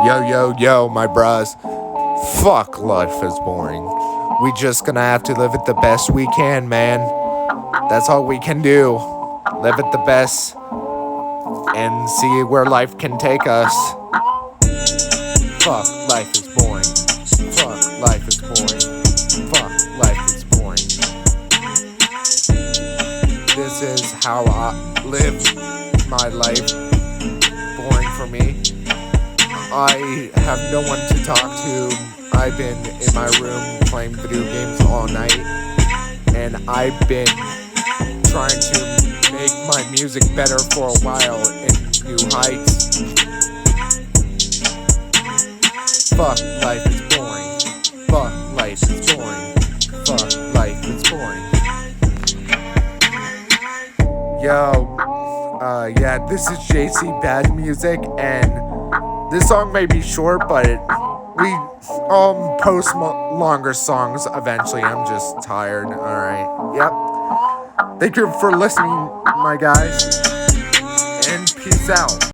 Yo, yo, yo, my bros. Fuck life is boring. We just gonna have to live it the best we can, man. That's all we can do. Live it the best and see where life can take us. Fuck life is boring. Fuck life is boring. Fuck life is boring. This is how I live my life. Boring for me. I have no one to talk to. I've been in my room playing video games all night, and I've been trying to make my music better for a while in new heights. Fuck life is boring. Fuck life is boring. Fuck life is boring. Yo, yeah, this is JC Bad Music, and this song may be short, but we post longer songs eventually. I'm just tired. Alright, yep. Thank you for listening, my guys, and peace out.